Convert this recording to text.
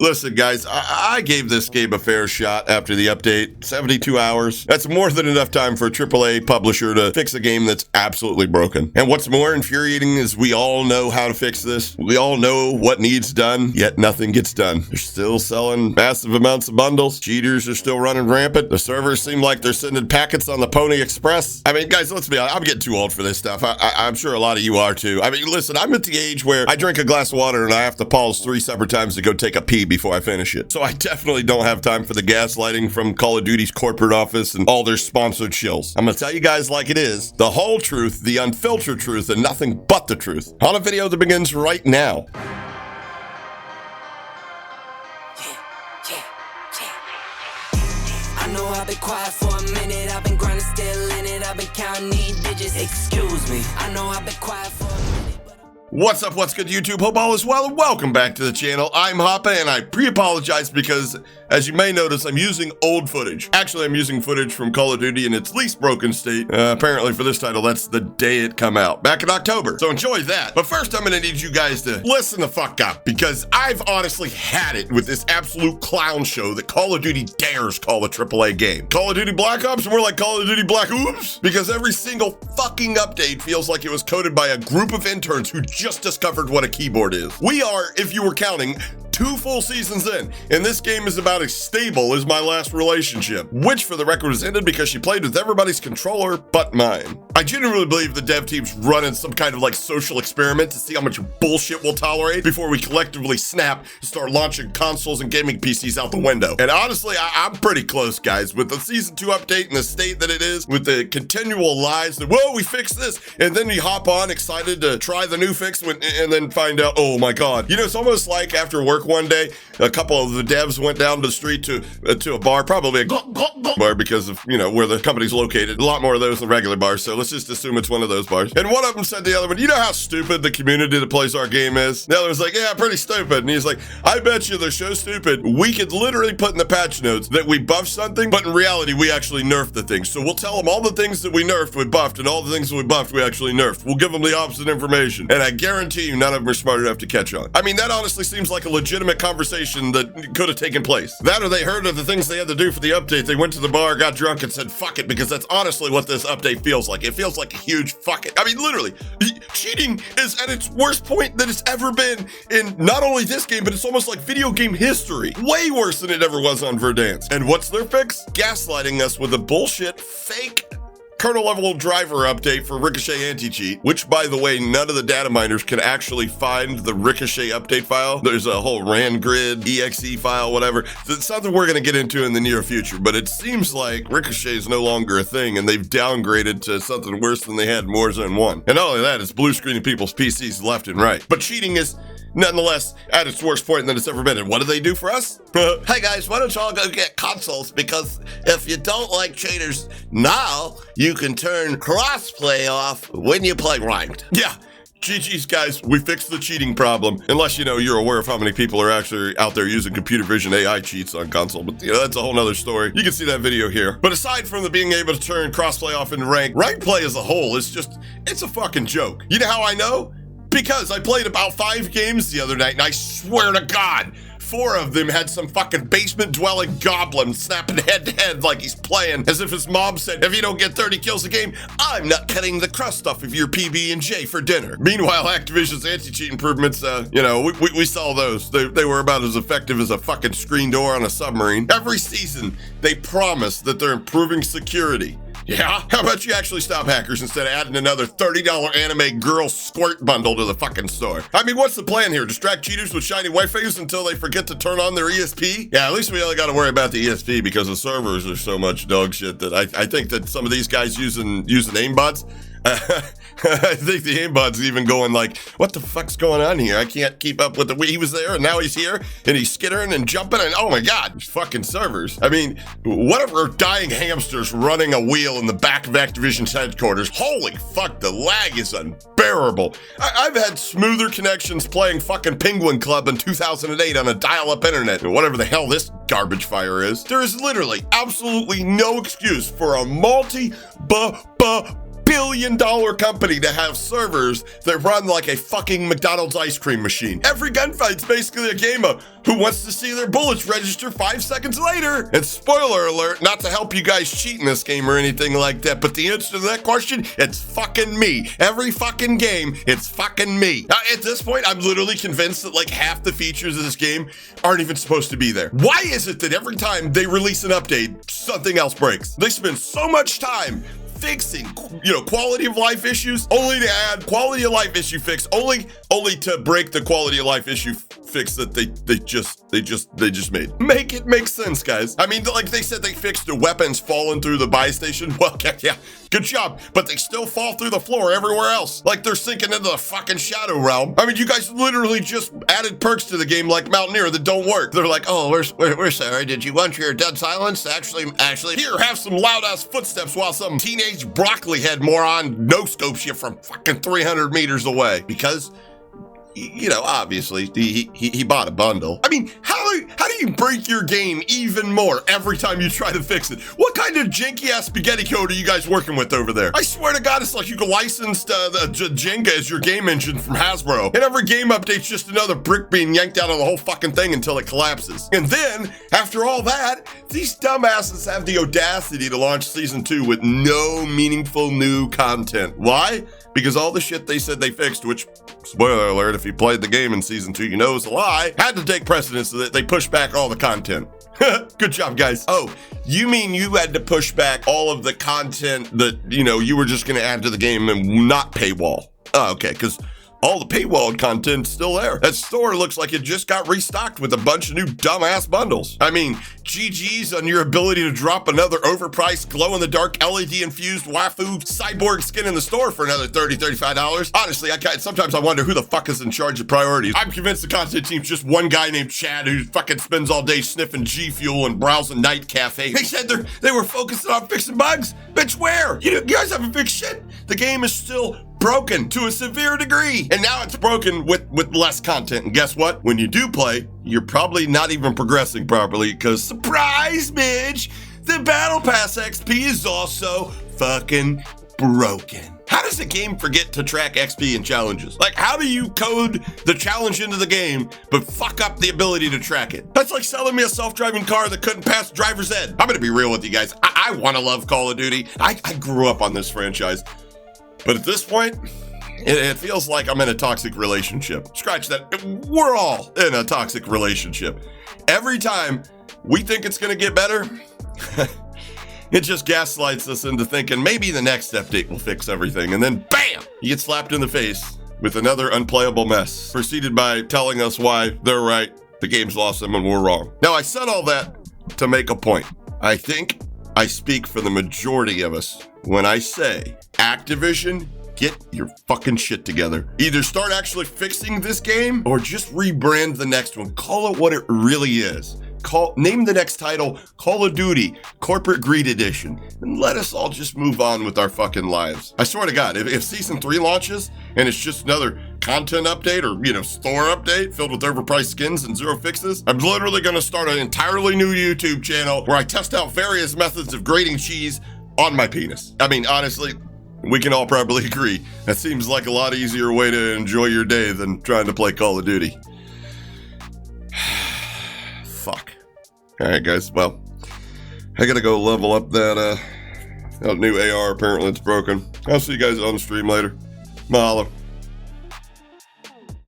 Listen, guys, I gave this game a fair shot after the update. 72 hours. That's more than enough time for a AAA publisher to fix a game that's absolutely broken. And what's more infuriating is we all know how to fix this. We all know what needs done, yet nothing gets done. They're still selling massive amounts of bundles. Cheaters are still running rampant. The servers seem like they're sending packets on the Pony Express. I mean, guys, let's be honest. I'm getting too old for this stuff. I'm sure a lot of you are too. I mean, listen, I'm at the age where I drink a glass of water and I have to pause 3 separate times to go take a pee before I finish it. So I definitely don't have time for the gaslighting from Call of Duty's corporate office and all their sponsored shills. I'm gonna tell you guys like it is, the whole truth, the unfiltered truth, and nothing but the truth on a video that begins right now. I know I've been quiet for a minute, I've been grinding still in it, I've been counting these digits, excuse me. I know I've been quiet for a minute. What's up, what's good, YouTube? Hope all is well, and welcome back to the channel. I'm Hoppa, and I pre-apologize because, as you may notice, I'm using old footage. Actually, I'm using footage from Call of Duty in its least broken state. Apparently for this title, that's the day it come out, back in October. So enjoy that. But first, I'm gonna need you guys to listen the fuck up, because I've honestly had it with this absolute clown show that Call of Duty dares call a AAA game. Call of Duty Black Ops, more like Call of Duty Black Oops, because every single fucking update feels like it was coded by a group of interns who just discovered what a keyboard is. We are, if you were counting, 2 full seasons in, and this game is about as stable as my last relationship, which for the record was ended because she played with everybody's controller but mine. I genuinely believe the dev team's running some kind of like social experiment to see how much bullshit we'll tolerate before we collectively snap and start launching consoles and gaming PCs out the window. And honestly, I'm pretty close, guys, with the season 2 update and the state that it is, with the continual lies that, whoa, we fixed this, and then you hop on excited to try the new fix and then find out, oh my god. You know, it's almost like after work one day, a couple of the devs went down to the street to a bar, probably a bar because of, you know, where the company's located. A lot more of those than regular bars, so let's just assume it's one of those bars. And one of them said to the other one, you know how stupid the community that plays our game is? The other was like, yeah, pretty stupid. And he's like, I bet you they're so stupid, we could literally put in the patch notes that we buffed something, but in reality, we actually nerfed the thing. So we'll tell them all the things that we nerfed, we buffed, and all the things that we buffed, we actually nerfed. We'll give them the opposite information. And I guarantee you, none of them are smart enough to catch on. I mean, that honestly seems like a legitimate conversation that could have taken place. That or they heard of the things they had to do for the update. They went to the bar, got drunk, and said, fuck it, because that's honestly what this update feels like. It feels like a huge fuck it. I mean, literally, cheating is at its worst point that it's ever been in not only this game, but it's almost like video game history. Way worse than it ever was on Verdansk. And what's their fix? Gaslighting us with a bullshit, fake kernel level driver update for Ricochet anti-cheat, which, by the way, none of the data miners can actually find the Ricochet update file. There's a whole RAN grid, exe file, whatever. So it's something we're going to get into in the near future, but it seems like Ricochet is no longer a thing, and they've downgraded to something worse than they had in Warzone 1. And not only that, it's blue screening people's PCs left and right. But cheating is nonetheless at its worst point than it's ever been. And what do they do for us? Hey guys, why don't y'all go get consoles? Because if you don't like cheaters now, you can turn crossplay off when you play ranked. Yeah. GG's, guys, we fixed the cheating problem. Unless, you know, you're aware of how many people are actually out there using computer vision AI cheats on console. But, you know, that's a whole nother story. You can see that video here. But aside from the being able to turn crossplay off in rank play as a whole is just, it's a fucking joke. You know how I know? Because I played about 5 games the other night, and I swear to God, 4 of them had some fucking basement-dwelling goblin snapping head-to-head like he's playing, as if his mom said, if you don't get 30 kills a game, I'm not cutting the crust off of your PB&J for dinner. Meanwhile, Activision's anti-cheat improvements, you know, we saw those. They were about as effective as a fucking screen door on a submarine. Every season, they promise that they're improving security. Yeah? How about you actually stop hackers instead of adding another $30 anime girl squirt bundle to the fucking store? I mean, what's the plan here? Distract cheaters with shiny waifus until they forget to turn on their ESP? Yeah, at least we only got to worry about the ESP because the servers are so much dog shit that I think that some of these guys using aimbots, I think the aimbot's even going like, what the fuck's going on here? I can't keep up with he was there and now he's here and he's skittering and jumping and oh my God, these fucking servers. I mean, whatever dying hamsters running a wheel in the back of Activision's headquarters, holy fuck, the lag is unbearable. I've had smoother connections playing fucking Penguin Club in 2008 on a dial-up internet, or whatever the hell this garbage fire is. There is literally absolutely no excuse for a billion-dollar company to have servers that run like a fucking McDonald's ice cream machine. Every gunfight's basically a game of who wants to see their bullets register 5 seconds later. And spoiler alert, not to help you guys cheat in this game or anything like that, but the answer to that question, it's fucking me. Every fucking game, it's fucking me. At this point, I'm literally convinced that like half the features of this game aren't even supposed to be there. Why is it that every time they release an update, something else breaks? They spend so much time fixing, quality of life issues, only to add quality of life issue fix, only to break the quality of life issue fix that they just made. Make it make sense, guys. I mean, like they said, they fixed the weapons falling through the buy station. Well, yeah, good job, but they still fall through the floor everywhere else, like they're sinking into the fucking shadow realm. I mean, you guys literally just added perks to the game like Mountaineer that don't work. They're like, oh, we're sorry. Did you want your dead silence? Actually, here, have some loud ass footsteps while some teenage broccoli head moron no scopes you from fucking 300 meters away because, obviously he bought a bundle. I mean, how do you break your game even more every time you try to fix it? What kind of janky ass spaghetti code are you guys working with over there? I swear to God, it's like you licensed the Jenga as your game engine from Hasbro, and every game update's just another brick being yanked out of the whole fucking thing until it collapses. And then, after all that, these dumbasses have the audacity to launch season 2 with no meaningful new content. Why? Because all the shit they said they fixed, which, spoiler alert, if you played the game in season 2, you know it's a lie, had to take precedence so that they pushed back all the content. Good job, guys. Oh, you mean you had to push back all of the content that, you were just going to add to the game and not paywall? Oh, okay, because all the paywalled content's still there. That store looks like it just got restocked with a bunch of new dumbass bundles. I mean, GG's on your ability to drop another overpriced glow-in-the-dark LED-infused waifu cyborg skin in the store for another $30, $35. Honestly, sometimes I wonder who the fuck is in charge of priorities. I'm convinced the content team's just one guy named Chad who fucking spends all day sniffing G Fuel and browsing Night Cafe. They said they were focusing on fixing bugs. Bitch, where? You guys haven't fixed shit. The game is still broken to a severe degree, and now it's broken with less content. And guess what? When you do play, you're probably not even progressing properly because, surprise, Midge, the Battle Pass XP is also fucking broken. How does the game forget to track XP and challenges? Like, how do you code the challenge into the game but fuck up the ability to track it? That's like selling me a self-driving car that couldn't pass driver's ed. I'm gonna be real with you guys. I want to love Call of Duty. I grew up on this franchise. But at this point, it feels like I'm in a toxic relationship. Scratch that. We're all in a toxic relationship. Every time we think it's going to get better, it just gaslights us into thinking maybe the next update will fix everything. And then, bam, you get slapped in the face with another unplayable mess, preceded by telling us why they're right, the game's lost them, and we're wrong. Now, I said all that to make a point. I think I speak for the majority of us when I say, Activision, get your fucking shit together. Either start actually fixing this game or just rebrand the next one. Call it what it really is. Name the next title Call of Duty Corporate Greed Edition, and let us all just move on with our fucking lives. I swear to God, if season 3 launches and it's just another content update or, store update filled with overpriced skins and zero fixes, I'm literally going to start an entirely new YouTube channel where I test out various methods of grating cheese on my penis. I mean, honestly, we can all probably agree that seems like a lot easier way to enjoy your day than trying to play Call of Duty. Fuck. All right, guys. Well, I gotta go level up that new AR. Apparently it's broken. I'll see you guys on the stream later. Mahalo.